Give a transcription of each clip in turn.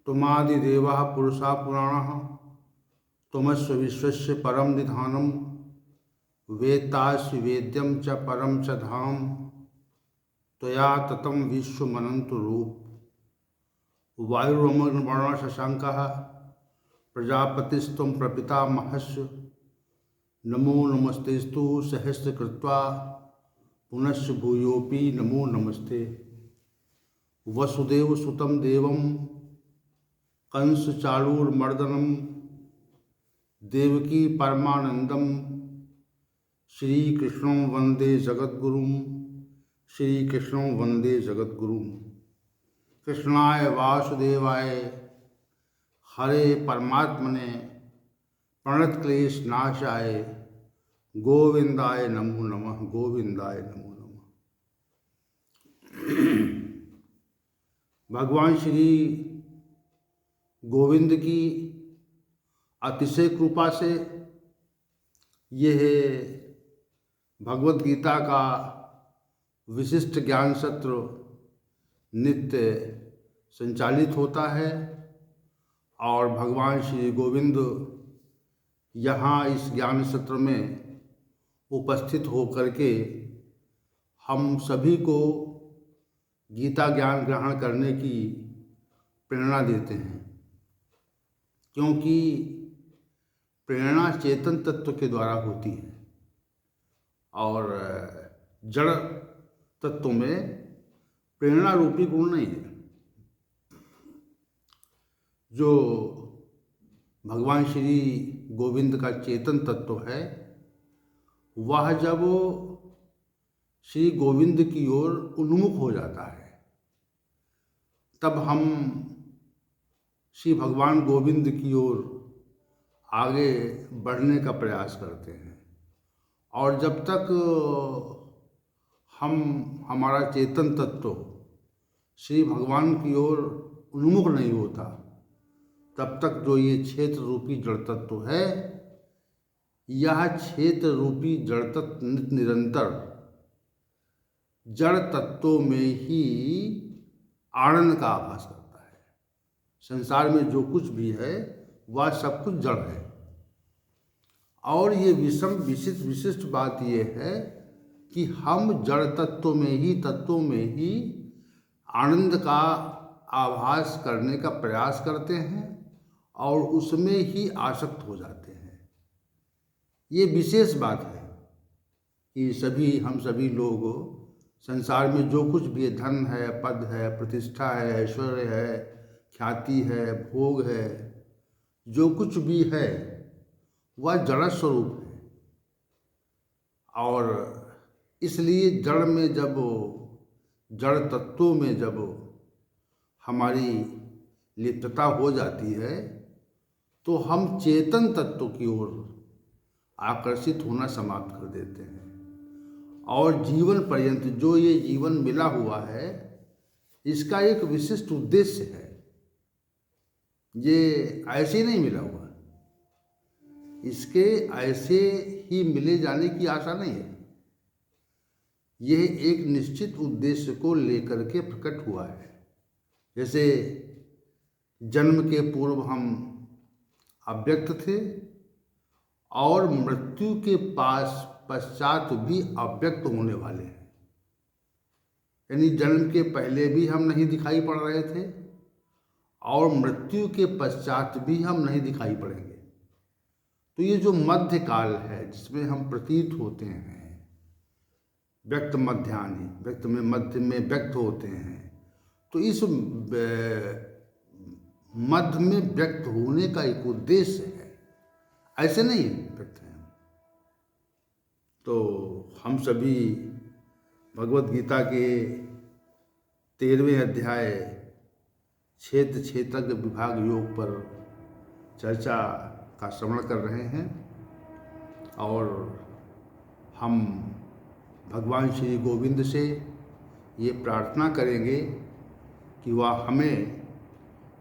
तुमादिदेवः पुरुषा पुराणः तुमस्य विश्वस्य परम निधानम वेत्तासि वेद्यम च परम च धाम त्वया ततं विश्वमनंत रूप वायुरमण शशांकः प्रजापतिस्त्वं प्रपितामहस्य नमो नमस्तेस्तु सहस्रकृत्वा पुनश्च भूयोऽपि नमो नमस्ते। वसुदेवसुतं देवं कंसचाणूरमर्दनं देवकी परमानंदम श्रीकृष्णं वंदे जगद्गुरुं श्रीकृष्णं वंदे जगद्गुरुं। कृष्णाय वासुदेवाय हरे परमात्मने प्रणतक्लेशनाशाय गोविंदाय नमो नमः गोविंदाय नमो नमः। भगवान श्री गोविंद की अतिशय कृपा से यह भगवत गीता का विशिष्ट ज्ञान सत्र नित्य संचालित होता है और भगवान श्री गोविंद यहाँ इस ज्ञान सत्र में उपस्थित होकर के हम सभी को गीता ज्ञान ग्रहण करने की प्रेरणा देते हैं, क्योंकि प्रेरणा चेतन तत्व के द्वारा होती है और जड़ तत्व में प्रेरणा रूपी गुण नहीं है। जो भगवान श्री गोविंद का चेतन तत्व है वह जब श्री गोविंद की ओर उन्मुख हो जाता है तब हम श्री भगवान गोविंद की ओर आगे बढ़ने का प्रयास करते हैं। और जब तक हमारा चेतन तत्व श्री भगवान की ओर उन्मुख नहीं होता तब तक जो ये क्षेत्र रूपी जड़ तत्व है, यह क्षेत्र रूपी जड़ तत्व निरंतर जड़ तत्वों में ही आनंद का आभास करता है। संसार में जो कुछ भी है वह सब कुछ जड़ है। और ये विशिष्ट बात यह है कि हम जड़ तत्वों में ही आनंद का आभास करने का प्रयास करते हैं और उसमें ही आसक्त हो जाते हैं। ये विशेष बात है कि हम सभी लोग संसार में जो कुछ भी धन है, पद है, प्रतिष्ठा है, ऐश्वर्य है, ख्याति है, भोग है, जो कुछ भी है वह जड़ स्वरूप है। और इसलिए जड़ तत्वों में जब हमारी लिप्तता हो जाती है तो हम चेतन तत्व की ओर आकर्षित होना समाप्त कर देते हैं। और जीवन पर्यंत जो ये जीवन मिला हुआ है इसका एक विशिष्ट उद्देश्य है। ये ऐसे नहीं मिला हुआ, इसके ऐसे ही मिले जाने की आशा नहीं है। यह एक निश्चित उद्देश्य को लेकर के प्रकट हुआ है। जैसे जन्म के पूर्व हम अव्यक्त थे और मृत्यु के पश्चात भी अव्यक्त होने वाले हैं। यानी जन्म के पहले भी हम नहीं दिखाई पड़ रहे थे और मृत्यु के पश्चात भी हम नहीं दिखाई पड़ेंगे। तो ये जो मध्य काल है जिसमें हम प्रतीत होते हैं, व्यक्त मध्यानि, व्यक्त में मध्य में व्यक्त होते हैं, तो इस मध्य में व्यक्त होने का एक उद्देश्य है, ऐसे नहीं व्यक्त है। तो हम सभी भगवत गीता के 13वें अध्याय क्षेत्र क्षेत्रज्ञ विभाग योग पर चर्चा का श्रवण कर रहे हैं और हम भगवान श्री गोविंद से ये प्रार्थना करेंगे कि वह हमें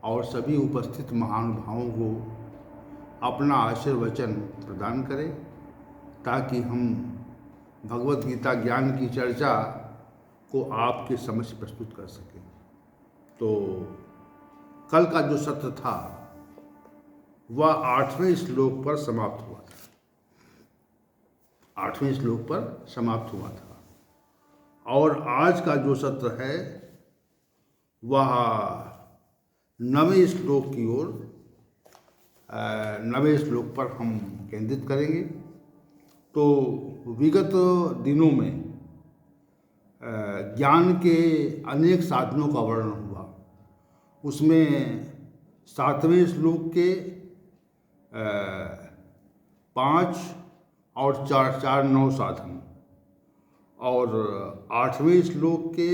और सभी उपस्थित महानुभावों को अपना आशीर्वचन प्रदान करें ताकि हम भगवत गीता ज्ञान की चर्चा को आपके समक्ष प्रस्तुत कर सकें। तो कल का जो सत्र था वह 8वें श्लोक पर समाप्त हुआ था। 8वें श्लोक पर समाप्त हुआ था और आज का जो सत्र है वह 9वें श्लोक की ओर 9वें श्लोक पर हम केंद्रित करेंगे। तो विगत दिनों में ज्ञान के अनेक साधनों का वर्णन हुआ। उसमें 7वें श्लोक के 5 और 4 9 साधन और 8वें श्लोक के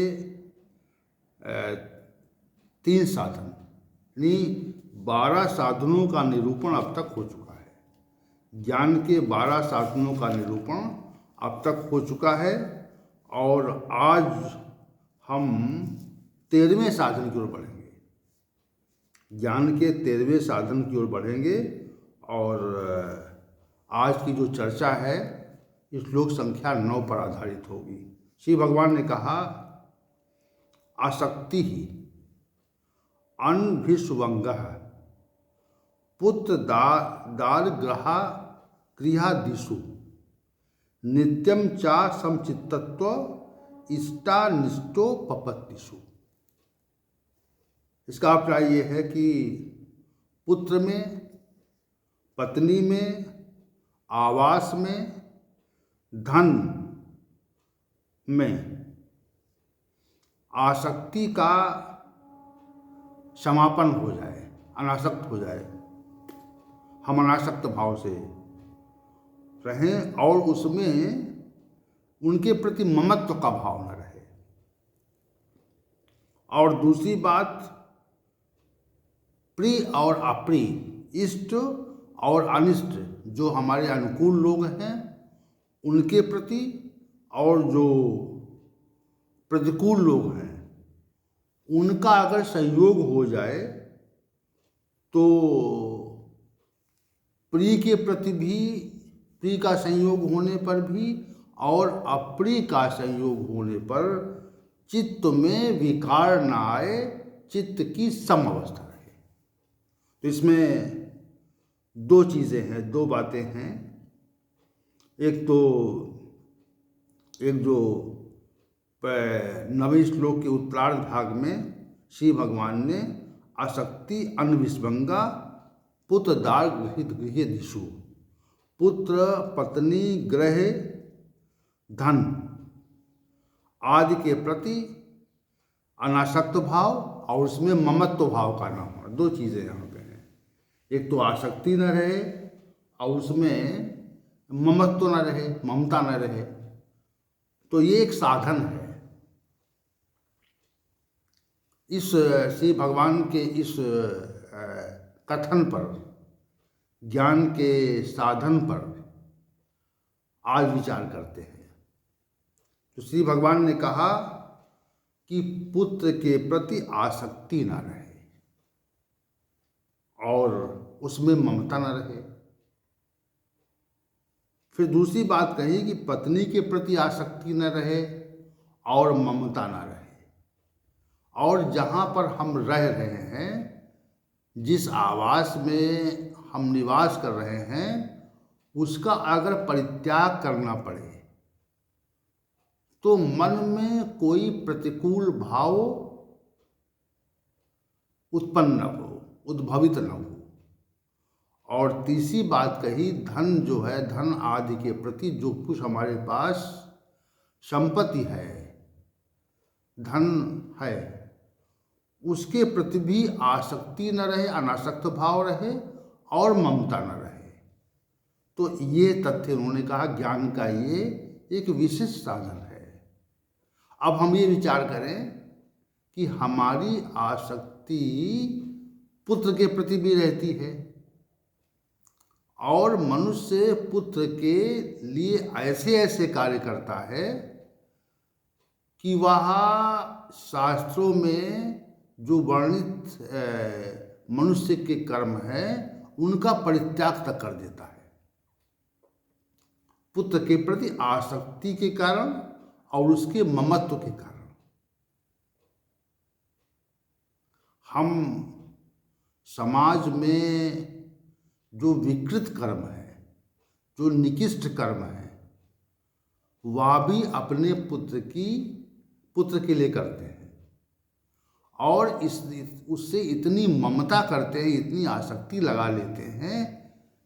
3 साधन, यानी 12 साधनों का निरूपण अब तक हो चुका है। ज्ञान के 12 साधनों का निरूपण अब तक हो चुका है और आज हम 13वें साधन की ओर बढ़ेंगे। ज्ञान के 13वें साधन की ओर बढ़ेंगे और आज की जो चर्चा है श्लोक संख्या 9 पर आधारित होगी। श्री भगवान ने कहा, आसक्ति ही अनभिस्वंगः पुत्र दार ग्रहा गृहादिषु नित्यम चा समचित्तत्व इष्टानिष्टोपपत्तिषु। इसका अभिप्राय ये है कि पुत्र में, पत्नी में, आवास में, धन में आसक्ति का समापन हो जाए, अनासक्त हो जाए। हम अनासक्त भाव से रहें और उसमें उनके प्रति ममत्व का भाव न रहे। और दूसरी बात, प्रिय और अप्रिय, इष्ट और अनिष्ट, जो हमारे अनुकूल लोग हैं उनके प्रति और जो प्रतिकूल लोग हैं उनका अगर संयोग हो जाए तो प्रिय के प्रति भी, प्रिय का संयोग होने पर भी और अप्रिय का संयोग होने पर चित्त में विकार न आए, चित्त की सम अवस्था रहे। तो इसमें 2 चीज़ें हैं, 2 बातें हैं। एक जो 9वें श्लोक के उत्तरार्ध भाग में श्री भगवान ने आसक्ति अनविस्वंगा पुत्र दार गृहदिषु, पुत्र, पत्नी, ग्रह, धन आदि के प्रति अनासक्त भाव और उसमें ममत्व भाव का न होना, 2 चीज़ें यहाँ पे हैं। एक तो आसक्ति न रहे और उसमें ममत्व न रहे, ममता न रहे। तो ये एक साधन है। इस श्री भगवान के इस कथन पर, ज्ञान के साधन पर आज विचार करते हैं। तो श्री भगवान ने कहा कि पुत्र के प्रति आसक्ति ना रहे और उसमें ममता ना रहे। फिर दूसरी बात कही कि पत्नी के प्रति आसक्ति न रहे और ममता न रहे। और जहाँ पर हम रह रहे हैं, जिस आवास में हम निवास कर रहे हैं, उसका अगर परित्याग करना पड़े तो मन में कोई प्रतिकूल भाव उत्पन्न न हो, उद्भवित न हो। और तीसरी बात कही, धन जो है, धन आदि के प्रति जो कुछ हमारे पास संपत्ति है, धन है, उसके प्रति भी आसक्ति न रहे, अनासक्त भाव रहे और ममता न रहे। तो ये तथ्य उन्होंने कहा ज्ञान का ये एक विशिष्ट साधन है। अब हम ये विचार करें कि हमारी आसक्ति पुत्र के प्रति भी रहती है और मनुष्य पुत्र के लिए ऐसे ऐसे कार्य करता है कि वह शास्त्रों में जो वर्णित मनुष्य के कर्म है उनका परित्याग तक कर देता है, पुत्र के प्रति आसक्ति के कारण और उसके ममत्व के कारण। हम समाज में जो विकृत कर्म है, जो निकृष्ट कर्म है, वह भी अपने पुत्र के लिए करते हैं और उससे इतनी ममता करते हैं, इतनी आसक्ति लगा लेते हैं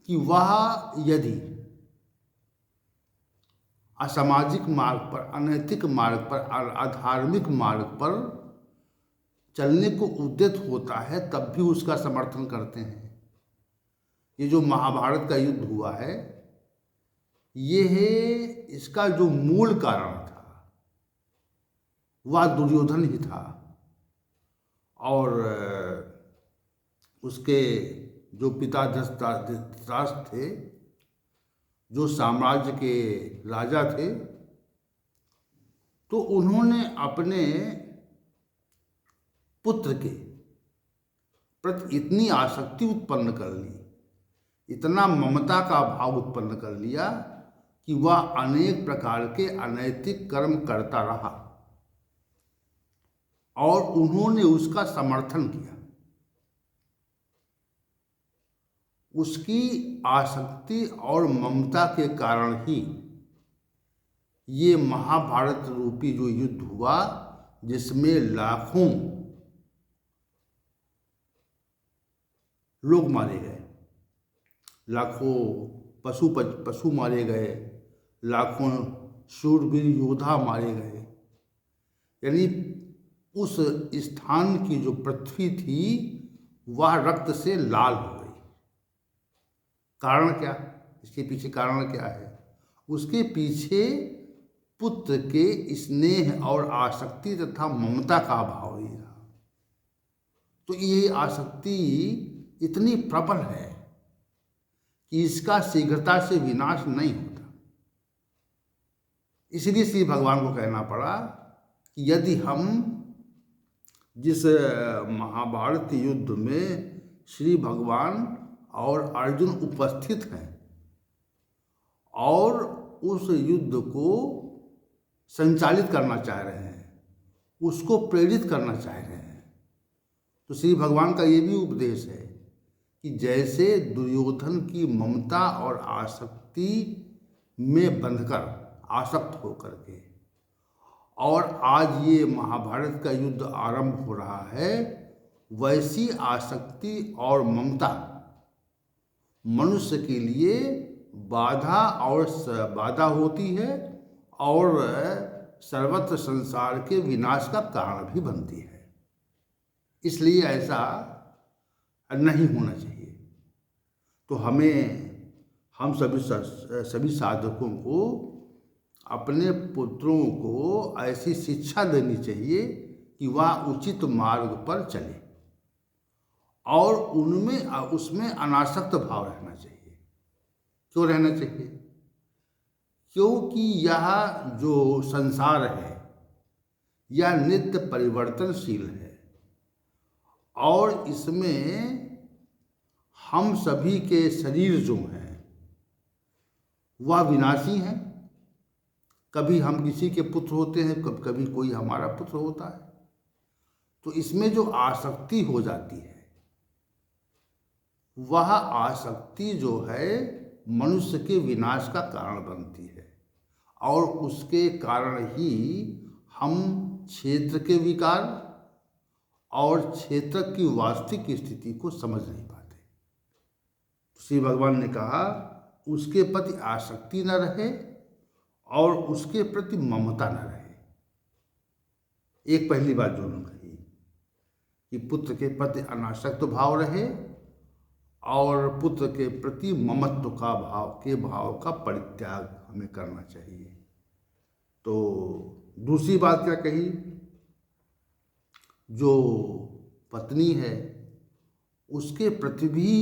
कि वह यदि असामाजिक मार्ग पर, अनैतिक मार्ग पर, अधार्मिक मार्ग पर चलने को उद्यत होता है तब भी उसका समर्थन करते हैं। ये जो महाभारत का युद्ध हुआ है, ये है इसका जो मूल कारण था वह दुर्योधन ही था और उसके जो पिता धृतराष्ट्र थे, जो साम्राज्य के राजा थे, तो उन्होंने अपने पुत्र के प्रति इतनी आसक्ति उत्पन्न कर ली, इतना ममता का भाव उत्पन्न कर लिया कि वह अनेक प्रकार के अनैतिक कर्म करता रहा और उन्होंने उसका समर्थन किया। उसकी आसक्ति और ममता के कारण ही ये महाभारत रूपी जो युद्ध हुआ, जिसमें लाखों लोग मारे गए, लाखों पशु मारे गए, लाखों शूरवीर योद्धा मारे गए, यानी उस स्थान की जो पृथ्वी थी वह रक्त से लाल हो गई। कारण क्या? इसके पीछे कारण क्या है? उसके पीछे पुत्र के स्नेह और आसक्ति तथा ममता का अभाव ही रहा। तो ये आसक्ति इतनी प्रबल है कि इसका शीघ्रता से विनाश नहीं होता। इसलिए श्री भगवान को कहना पड़ा कि यदि हम जिस महाभारत युद्ध में श्री भगवान और अर्जुन उपस्थित हैं और उस युद्ध को संचालित करना चाह रहे हैं, उसको प्रेरित करना चाह रहे हैं, तो श्री भगवान का ये भी उपदेश है कि जैसे दुर्योधन की ममता और आसक्ति में बंधकर, आसक्त होकर के, और आज ये महाभारत का युद्ध आरंभ हो रहा है, वैसी आसक्ति और ममता मनुष्य के लिए बाधा होती है और सर्वत्र संसार के विनाश का कारण भी बनती है। इसलिए ऐसा नहीं होना चाहिए। तो हम सभी साधकों को अपने पुत्रों को ऐसी शिक्षा देनी चाहिए कि वह उचित मार्ग पर चले और उसमें अनासक्त भाव रहना चाहिए। क्यों रहना चाहिए? क्योंकि यह जो संसार है यह नित्य परिवर्तनशील है और इसमें हम सभी के शरीर जो हैं वह विनाशी हैं। कभी हम किसी के पुत्र होते हैं, कभी कोई हमारा पुत्र होता है। तो इसमें जो आसक्ति हो जाती है, वह आसक्ति जो है मनुष्य के विनाश का कारण बनती है और उसके कारण ही हम क्षेत्र के विकार और क्षेत्र की वास्तविक स्थिति को समझ नहीं पाते। श्री भगवान ने कहा उसके प्रति आसक्ति न रहे और उसके प्रति ममता न रहे। एक पहली बात जो उन्होंने कही कि पुत्र के प्रति अनासक्त भाव रहे और पुत्र के प्रति ममत्व का भाव का परित्याग हमें करना चाहिए। तो दूसरी बात क्या कही? जो पत्नी है उसके प्रति भी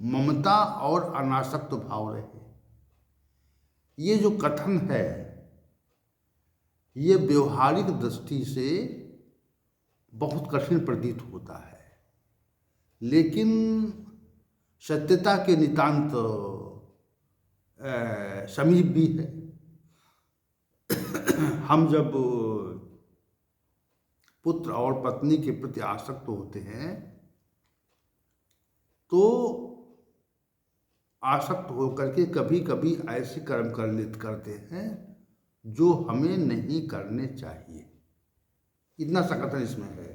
ममता और अनासक्त भाव रहे। ये जो कथन है ये व्यवहारिक दृष्टि से बहुत कठिन प्रतीत होता है, लेकिन सत्यता के नितांत समीप भी है। हम जब पुत्र और पत्नी के प्रति आसक्त होते हैं तो आसक्त होकर के कभी कभी ऐसे कर्म कर लेते करते हैं जो हमें नहीं करने चाहिए। इतना संकथन इसमें है।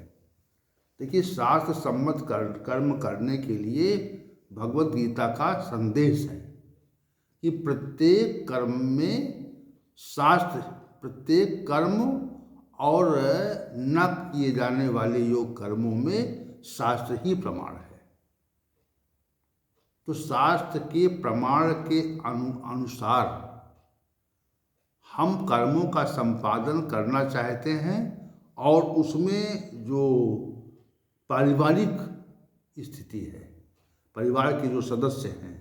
देखिए, शास्त्र सम्मत कर्म करने के लिए भगवत गीता का संदेश है कि प्रत्येक कर्म में शास्त्र, प्रत्येक कर्म और न किए जाने वाले योग कर्मों में शास्त्र ही प्रमाण है। तो शास्त्र के प्रमाण के अनुसार हम कर्मों का संपादन करना चाहते हैं और उसमें जो पारिवारिक स्थिति है, परिवार के जो सदस्य हैं,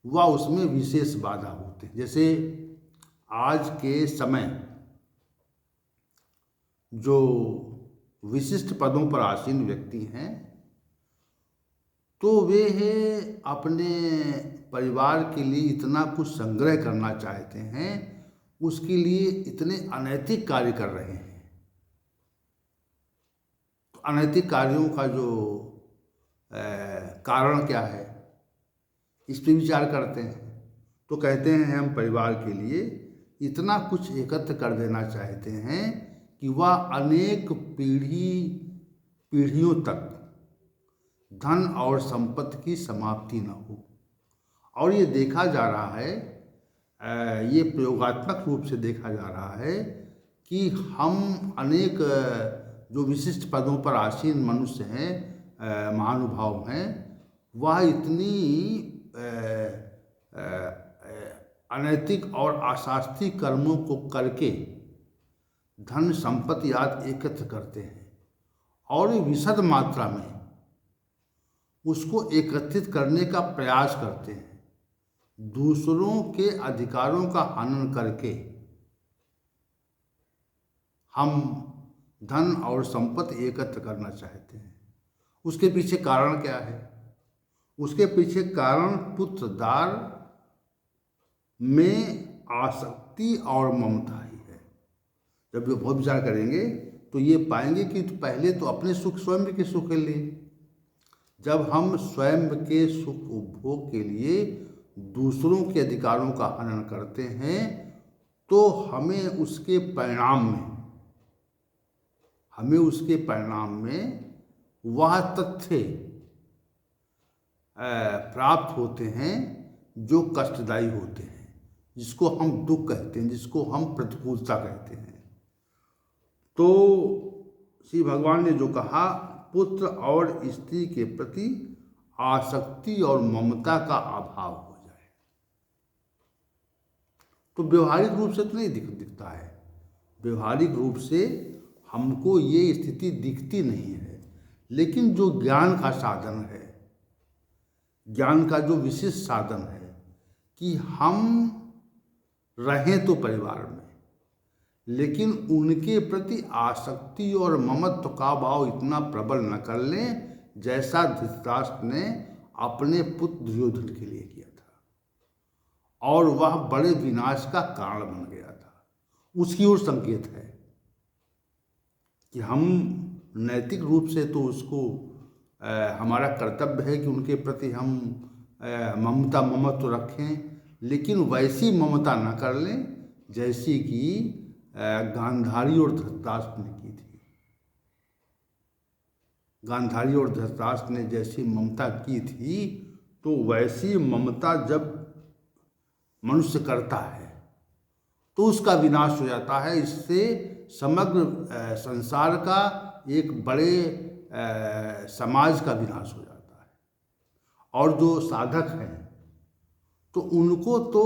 वह उसमें विशेष बाधा होते हैं। जैसे आज के समय जो विशिष्ट पदों पर आसीन व्यक्ति हैं, तो वे अपने परिवार के लिए इतना कुछ संग्रह करना चाहते हैं, उसके लिए इतने अनैतिक कार्य कर रहे हैं। तो अनैतिक कार्यों का जो कारण क्या है, इस पर विचार करते हैं। तो कहते हैं हम परिवार के लिए इतना कुछ एकत्र कर देना चाहते हैं कि वह अनेक पीढ़ियों तक धन और संपत्ति की समाप्ति न हो। और ये देखा जा रहा है, ये प्रयोगात्मक रूप से देखा जा रहा है कि हम अनेक जो विशिष्ट पदों पर आसीन मनुष्य हैं, महानुभाव हैं, वह इतनी अनैतिक और अशास्त्रीय कर्मों को करके धन संपत्ति आदि एकत्र करते हैं और विशद मात्रा में उसको एकत्रित करने का प्रयास करते हैं। दूसरों के अधिकारों का हनन करके हम धन और संपत्ति एकत्र करना चाहते हैं। उसके पीछे कारण क्या है? उसके पीछे कारण पुत्रदार में आसक्ति और ममता ही है। जब ये बहुत विचार करेंगे तो ये पाएंगे कि पहले तो अपने सुख, स्वयं के सुख के लिए, जब हम स्वयं के सुख उपभोग के लिए दूसरों के अधिकारों का हनन करते हैं, तो हमें उसके परिणाम में वह तथ्य प्राप्त होते हैं जो कष्टदायी होते हैं, जिसको हम दुख कहते हैं, जिसको हम प्रतिकूलता कहते हैं। तो श्री भगवान ने जो कहा, पुत्र और स्त्री के प्रति आसक्ति और ममता का अभाव हो जाए, तो व्यवहारिक रूप से तो नहीं दिखता है। व्यवहारिक रूप से हमको ये स्थिति दिखती नहीं है, लेकिन जो ज्ञान का साधन है, ज्ञान का जो विशिष्ट साधन है कि हम रहें तो परिवार में, लेकिन उनके प्रति आसक्ति और ममत्व का भाव इतना प्रबल न कर लें जैसा धृतराष्ट्र ने अपने पुत्र दुर्योधन के लिए किया था, और वह बड़े विनाश का कारण बन गया था। उसकी ओर संकेत है कि हम नैतिक रूप से तो उसको हमारा कर्तव्य है कि उनके प्रति हम ममता ममत्व रखें, लेकिन वैसी ममता न कर लें जैसी कि गांधारी और धृतराष्ट्र ने की थी। गांधारी और धृतराष्ट्र ने जैसी ममता की थी, तो वैसी ममता जब मनुष्य करता है तो उसका विनाश हो जाता है। इससे समग्र संसार का एक बड़े समाज का विनाश हो जाता है। और जो साधक हैं तो उनको तो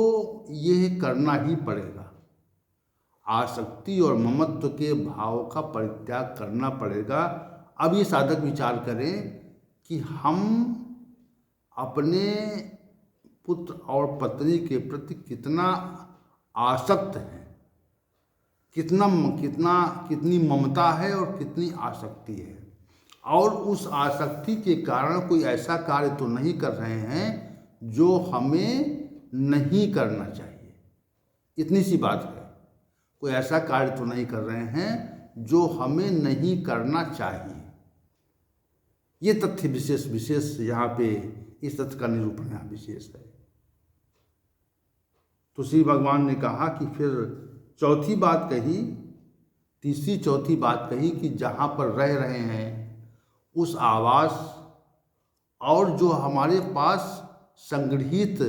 यह करना ही पड़ेगा, आसक्ति और ममत्व के भाव का परित्याग करना पड़ेगा। अब ये साधक विचार करें कि हम अपने पुत्र और पत्नी के प्रति कितना आसक्त हैं, कितनी ममता है और कितनी आसक्ति है, और उस आसक्ति के कारण कोई ऐसा कार्य तो नहीं कर रहे हैं जो हमें नहीं करना चाहिए। इतनी सी बात है, कोई ऐसा कार्य तो नहीं कर रहे हैं जो हमें नहीं करना चाहिए। ये तथ्य विशेष विशेष यहाँ पे इस तथ्य का निरूपण यहाँ विशेष है। तो श्री भगवान ने कहा कि फिर चौथी बात कही, तीसरी चौथी बात कही कि जहाँ पर रह रहे हैं उस आवास और जो हमारे पास संग्रहित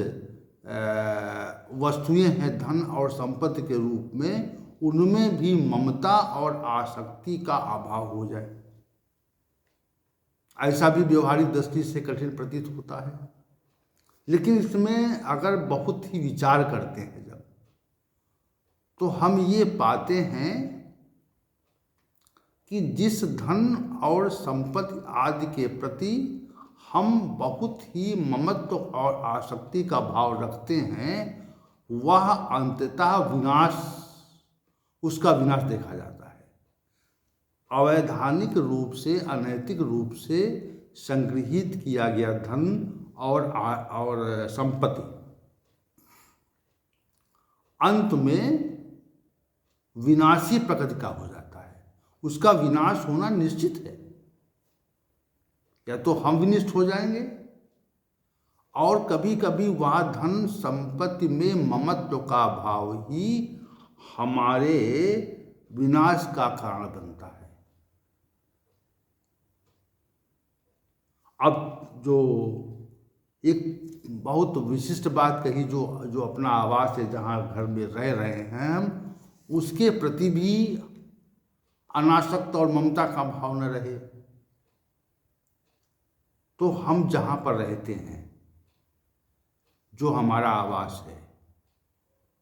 वस्तुएं हैं धन और संपत्ति के रूप में, उनमें भी ममता और आसक्ति का अभाव हो जाए। ऐसा भी व्यवहारिक दृष्टि से कठिन प्रतीत होता है, लेकिन इसमें अगर बहुत ही विचार करते हैं जब, तो हम ये पाते हैं कि जिस धन और संपत्ति आदि के प्रति हम बहुत ही ममत्व और आसक्ति का भाव रखते हैं, वह अंततः विनाश, उसका विनाश देखा जाता है। अवैधानिक रूप से, अनैतिक रूप से संगृहित किया गया धन और संपत्ति अंत में विनाशी प्रकृति का हो जाता है। उसका विनाश होना निश्चित है, या तो हम विनिष्ट हो जाएंगे, और कभी कभी वह धन संपत्ति में ममत्व का भाव ही हमारे विनाश का कारण बनता है। अब जो एक बहुत विशिष्ट बात कही, जो अपना आवास है जहाँ घर में रह रहे हैं हम, उसके प्रति भी अनासक्त और ममता का भाव न रहे, तो हम जहाँ पर रहते हैं, जो हमारा आवास है,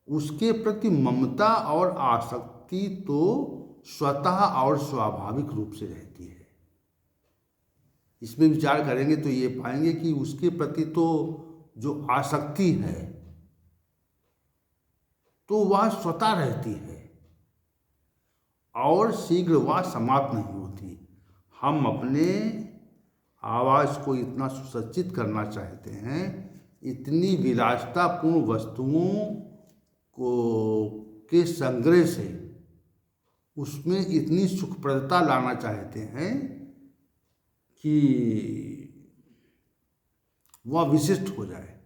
उसके प्रति ममता और आसक्ति तो स्वतः और स्वाभाविक रूप से रहती है। इसमें विचार करेंगे तो ये पाएंगे कि उसके प्रति तो जो आसक्ति है तो वह स्वतः रहती है और शीघ्र वह समाप्त नहीं होती। हम अपने आवास को इतना सुसज्जित करना चाहते हैं, इतनी विलासितापूर्ण वस्तुओं के संग्रह से उसमें इतनी सुखप्रदता लाना चाहते हैं कि वह विशिष्ट हो जाए।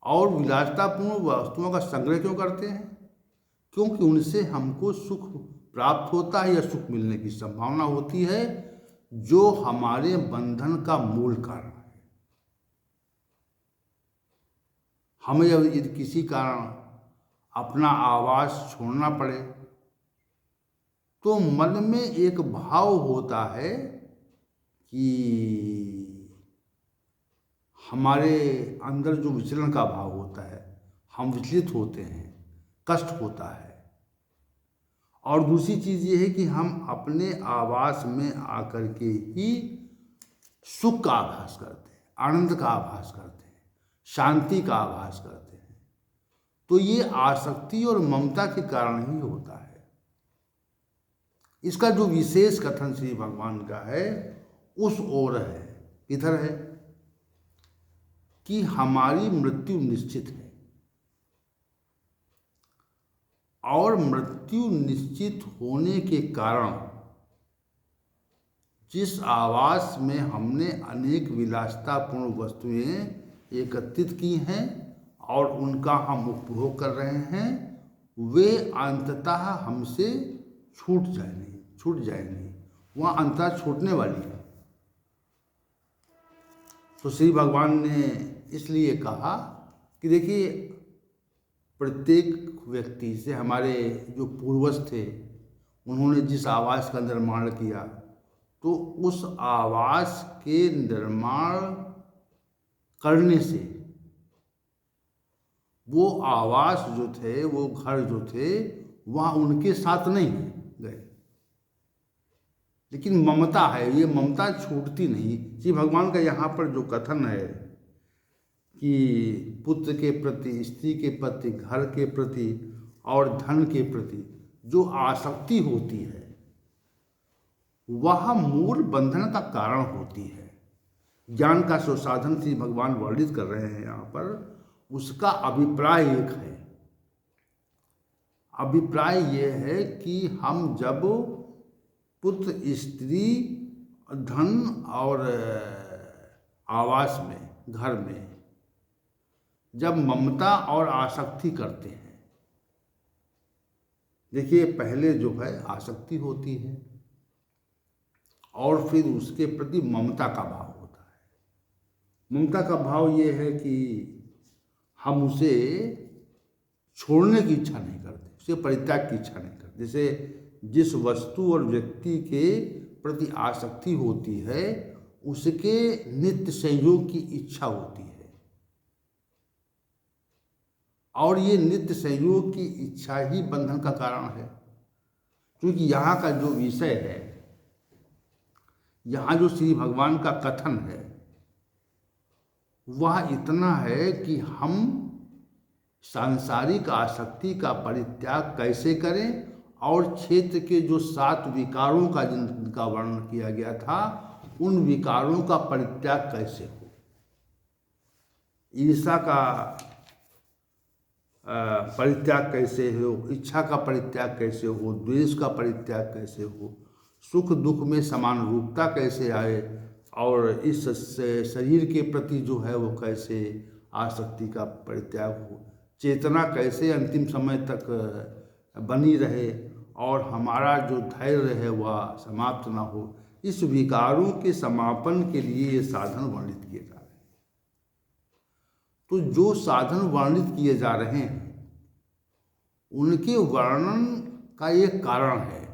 और विलासितापूर्ण वस्तुओं का संग्रह क्यों करते हैं? क्योंकि उनसे हमको सुख प्राप्त होता है या सुख मिलने की संभावना होती है, जो हमारे बंधन का मूल कारण है। हमें यदि किसी कारण अपना आवास छोड़ना पड़े तो मन में एक भाव होता है कि हमारे अंदर जो विचलन का भाव होता है, हम विचलित होते हैं, कष्ट होता है। और दूसरी चीज़ ये है कि हम अपने आवास में आकर के ही सुख का आभास करते हैं, आनंद का आभास करते हैं, शांति का आभास करते हैं। तो ये आसक्ति और ममता के कारण ही होता है। इसका जो विशेष कथन श्री भगवान का है उस ओर है, इधर है कि हमारी मृत्यु निश्चित है, और मृत्यु निश्चित होने के कारण जिस आवास में हमने अनेक विलासितापूर्ण वस्तुएं एकत्रित की हैं और उनका हम उपभोग कर रहे हैं, वे अंततः हमसे छूट जाएंगी, वह अंततः छूटने वाली है। तो श्री भगवान ने इसलिए कहा कि देखिए, प्रत्येक व्यक्ति से, हमारे जो पूर्वज थे उन्होंने जिस आवास का निर्माण किया, तो उस आवास के निर्माण करने से वो आवास जो थे, वो घर जो थे, वह उनके साथ नहीं गए, लेकिन ममता है, ये ममता छूटती नहीं। श्री भगवान का यहाँ पर जो कथन है कि पुत्र के प्रति, स्त्री के प्रति, घर के प्रति और धन के प्रति जो आसक्ति होती है, वह मूल बंधन का कारण होती है। ज्ञान का जो साधन श्री भगवान वर्णित कर रहे हैं यहाँ पर, उसका अभिप्राय एक है। अभिप्राय ये है कि हम जब पुत्र, स्त्री, धन और आवास में, घर में जब ममता और आसक्ति करते हैं। देखिए, पहले जो है आसक्ति होती है और फिर उसके प्रति ममता का भाव होता है। ममता का भाव ये है कि हम उसे छोड़ने की इच्छा नहीं करते, उसे परित्याग की इच्छा नहीं करते। जैसे जिस वस्तु और व्यक्ति के प्रति आसक्ति होती है उसके नित्य संयोग की इच्छा होती है, और ये नित्य संयोग की इच्छा ही बंधन का कारण है। क्योंकि यहाँ का जो विषय है, यहाँ जो श्री भगवान का कथन है, वह इतना है कि हम सांसारिक आसक्ति का परित्याग कैसे करें, और क्षेत्र के जो 7 विकारों का जिनका वर्णन किया गया था, उन विकारों का परित्याग कैसे हो। ईर्ष्या का परित्याग कैसे हो, इच्छा का परित्याग कैसे हो, द्वेष का परित्याग कैसे हो, सुख दुख में समान रूपता कैसे आए, और इस शरीर के प्रति जो है वो कैसे आसक्ति का परित्याग हो, चेतना कैसे अंतिम समय तक बनी रहे और हमारा जो धैर्य है वह समाप्त ना हो। इस विकारों के समापन के लिए ये साधन वर्णित किए जा रहे हैं। तो जो साधन वर्णित किए जा रहे हैं उनके वर्णन का एक कारण है,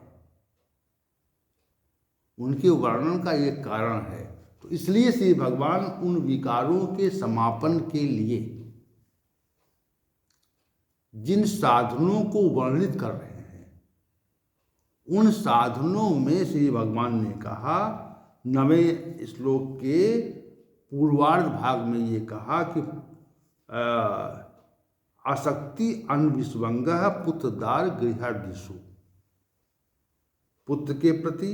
उनके वर्णन का एक कारण है। तो इसलिए श्री भगवान उन विकारों के समापन के लिए जिन साधनों को वर्णित कर रहे हैं, उन साधनों में श्री भगवान ने कहा, 9वें श्लोक के पूर्वार्ध भाग में ये कहा कि आसक्ति अनविस्वंग पुत्रदार गृहादिषु, पुत्र के प्रति,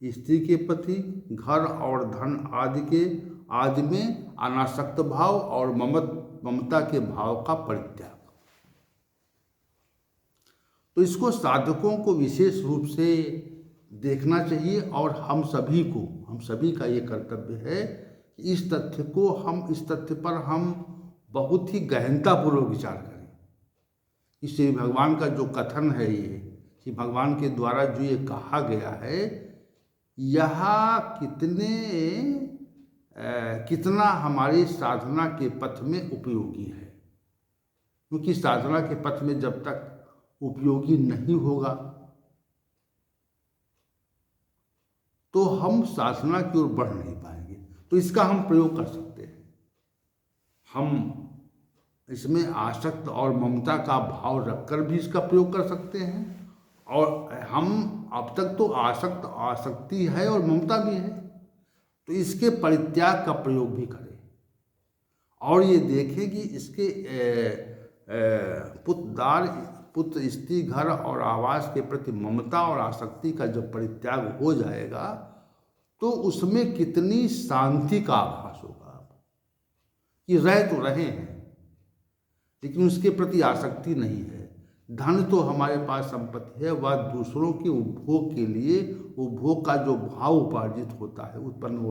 स्त्री के प्रति, घर और धन आदि में अनासक्त भाव और ममता के भाव का परित्याग। तो इसको साधकों को विशेष रूप से देखना चाहिए, और हम सभी का ये कर्तव्य है कि इस तथ्य पर हम बहुत ही गहनतापूर्वक विचार करें। इस श्री भगवान का जो कथन है, ये श्री भगवान के द्वारा जो ये कहा गया है, यह कितना हमारी साधना के पथ में उपयोगी है। क्योंकि साधना के पथ में जब तक उपयोगी नहीं होगा तो हम साधना की ओर बढ़ नहीं पाएंगे। तो इसका हम प्रयोग कर सकते हैं। हम इसमें आसक्त और ममता का भाव रखकर भी इसका प्रयोग कर सकते हैं, और हम अब तक तो आसक्ति है और ममता भी है, तो इसके परित्याग का प्रयोग भी करें, और ये देखें कि इसके पुत्र, स्त्री, घर और आवास के प्रति ममता और आसक्ति का जब परित्याग हो जाएगा तो उसमें कितनी शांति का आभास होगा। कि रह तो रहे हैं लेकिन उसके प्रति आसक्ति नहीं है। धन तो हमारे पास संपत्ति है, वह दूसरों के उपभोग के लिए, उपभोग का जो भाव उपार्जित होता है, उत्पन्न